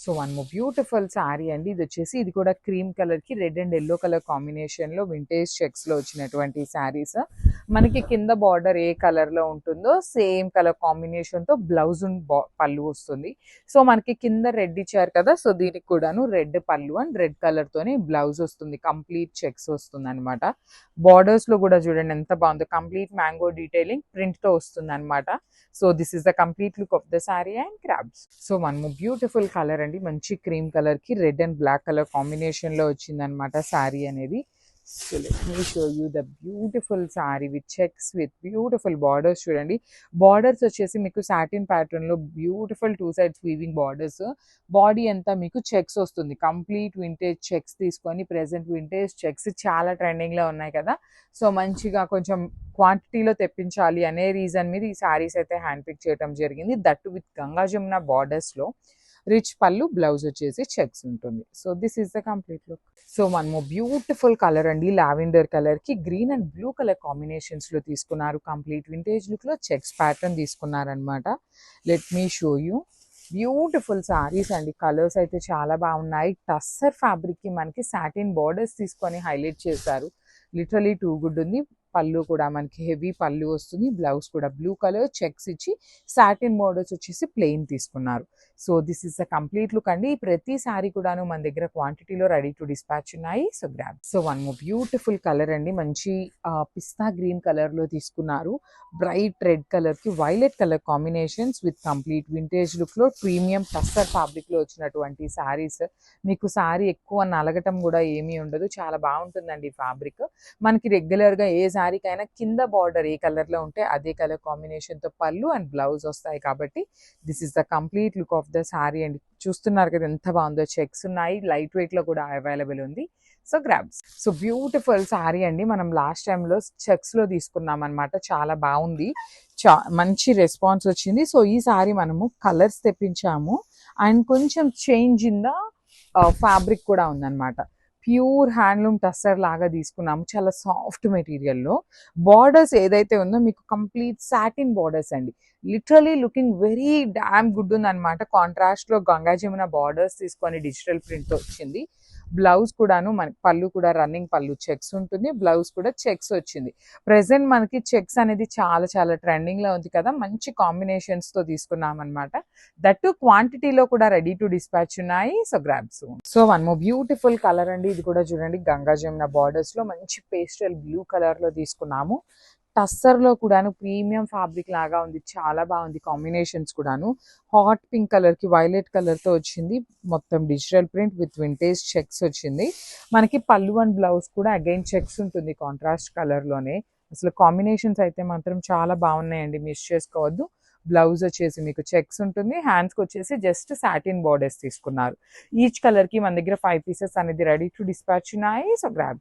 So one more beautiful sari అండి. ఇది వచ్చేసి ఇది కూడా క్రీమ్ కలర్ కి red and yellow colour combination లో వింటేజ్ చెక్స్ లో వచ్చినటువంటి శారీస్. మనకి కింద బార్డర్ ఏ కలర్ లో ఉంటుందో సేమ్ కలర్ కాంబినేషన్ తో బ్లౌజ్ పళ్ళు వస్తుంది. సో మనకి కింద రెడ్ ఇచ్చారు కదా, సో దీనికి కూడాను రెడ్ పళ్ళు అండ్ రెడ్ కలర్ తోని బ్లౌజ్ వస్తుంది. కంప్లీట్ చెక్స్ వస్తుంది అనమాట. బార్డర్స్ లో కూడా చూడండి ఎంత బాగుందో, కంప్లీట్ మ్యాంగో డీటెయిలింగ్ ప్రింట్ తో వస్తుంది అనమాట. So this is the complete look of the sari and crabs. So one more beautiful colour అండి. మంచి క్రీమ్ కలర్ కి red and black colour combination లో వచ్చింది అనమాట శారీ అనేది. So let me show you the beautiful sari with checks with beautiful borders. చూడండి borders వచ్చేసి మీకు సాటిన్ ప్యాటర్న్ లో beautiful two sides weaving borders. Body అంతా మీకు చెక్స్ వస్తుంది. కంప్లీట్ వింటేజ్ చెక్స్ తీసుకొని, ప్రెసెంట్ వింటేజ్ చెక్స్ చాలా ట్రెండింగ్ లో ఉన్నాయి కదా, సో మంచిగా కొంచెం క్వాంటిటీలో తెప్పించాలి అనే రీజన్ మీద ఈ శారీస్ అయితే హ్యాండ్ పిక్ చేయడం జరిగింది. That with Ganga Jamuna borders లో రిచ్ పళ్ళు, బ్లౌజ్ వచ్చేసి చెక్స్ ఉంటుంది. So this is the complete look. So one more beautiful colour అండి. లావెండర్ కలర్ కి green and blue colour combinations లో తీసుకున్నారు. కంప్లీట్ వింటేజ్ లుక్ లో చెక్స్ ప్యాటర్న్ తీసుకున్నారనమాట. Let me show you beautiful sarees అండి. Colours అయితే చాలా బాగున్నాయి. టస్సర్ ఫ్యాబ్రిక్ కి మనకి సాటిన్ బార్డర్స్ తీసుకొని హైలైట్ చేశారు. లిటరలీ టూ గుడ్ ఉంది. పళ్ళు కూడా మనకి హెవీ పళ్ళు వస్తుంది. బ్లౌజ్ కూడా బ్లూ కలర్ చెక్స్ ఇచ్చి సాటిన్ బోర్డర్స్ వచ్చేసి ప్లెయిన్ తీసుకున్నారు. So this is the complete look అండి. ప్రతి సారీ కూడాను మన దగ్గర క్వాంటిటీలో రెడీ టు డిస్పాచ్ ఉన్నాయి. So grab. So one more beautiful colour అండి. మంచి పిస్తా గ్రీన్ కలర్ లో తీసుకున్నారు. బ్రైట్ రెడ్ కలర్ కి violet colour combinations with complete vintage look లో ప్రీమియం టస్సర్ ఫ్యాబ్రిక్ లో వచ్చినటువంటి సారీస్. మీకు సారీ ఎక్కువ నలగటం కూడా ఏమీ ఉండదు. చాలా బాగుంటుందండి ఫ్యాబ్రిక్. మనకి రెగ్యులర్ గా ఏ శారీకైనా కింద బార్డర్ ఏ కలర్ లో ఉంటే అదే కలర్ కాంబినేషన్ తో పళ్ళు అండ్ బ్లౌజ్ వస్తాయి. కాబట్టి this is the complete look of the sari అండి. చూస్తున్నారు కదా ఎంత బాగుందో. చెక్స్ ఉన్నాయి, లైట్ వెయిట్ లో కూడా అవైలబుల్ ఉంది. So grabs. So beautiful sari అండి. మనం లాస్ట్ టైమ్ లో చెక్స్ లో తీసుకున్నాం అనమాట. చాలా బాగుంది, మంచి రెస్పాన్స్ వచ్చింది. సో ఈ సారీ మనము కలర్స్ తెప్పించాము అండ్ కొంచెం చేంజ్ ఇన్ ద ఫ్యాబ్రిక్ కూడా ఉందన్నమాట. ప్యూర్ హ్యాండ్లూమ్ టస్సర్ లాగా తీసుకున్నాము. చాలా సాఫ్ట్ మెటీరియల్లో బార్డర్స్ ఏదైతే ఉందో మీకు కంప్లీట్ సాటిన్ బార్డర్స్ అండి. Literally looking very damn good ఉందన్నమాట. కాంట్రాస్ట్ లో గంగా జమున బార్డర్స్ తీసుకొని డిజిటల్ ప్రింట్ వచ్చింది. బ్లౌజ్ కూడాను మన పళ్ళు కూడా రన్నింగ్ పళ్ళు చెక్స్ ఉంటుంది. బ్లౌజ్ కూడా చెక్స్ వచ్చింది. ప్రెసెంట్ మనకి చెక్స్ అనేది చాలా చాలా ట్రెండింగ్ లో ఉంది కదా, మంచి కాంబినేషన్స్ తో తీసుకున్నాం అనమాట. దట్టు క్వాంటిటీలో కూడా రెడీ టు డిస్పాచ్ ఉన్నాయి. So grab soon. So one more beautiful colour అండి. ఇది కూడా చూడండి గంగా జమున బార్డర్స్ లో మంచి పేస్టల్ బ్లూ కలర్ లో తీసుకున్నాము. టస్సర్ లో కూడాను ప్రీమియం ఫ్యాబ్రిక్ లాగా ఉంది. చాలా బాగుంది. కాంబినేషన్స్ కూడాను హాట్ పింక్ కలర్ కి వైలెట్ కలర్ తో వచ్చింది. మొత్తం digital print with vintage checks వచ్చింది. మనకి పళ్ళు అండ్ బ్లౌజ్ కూడా అగైన్ చెక్స్ ఉంటుంది కాంట్రాస్ట్ కలర్ లోనే. అసలు కాంబినేషన్స్ అయితే మాత్రం చాలా బాగున్నాయండి, మిస్ చేసుకోవద్దు. బ్లౌజ్ వచ్చేసి మీకు చెక్స్ ఉంటుంది. హ్యాండ్స్ కి వచ్చేసి జస్ట్ సాటిన్ బార్డర్స్ తీసుకున్నారు. ఈచ్ కలర్ కి మన దగ్గర 5 పీసెస్ అనేది రెడీ టు డిస్పాచ్ ఉన్నాయి. So grab.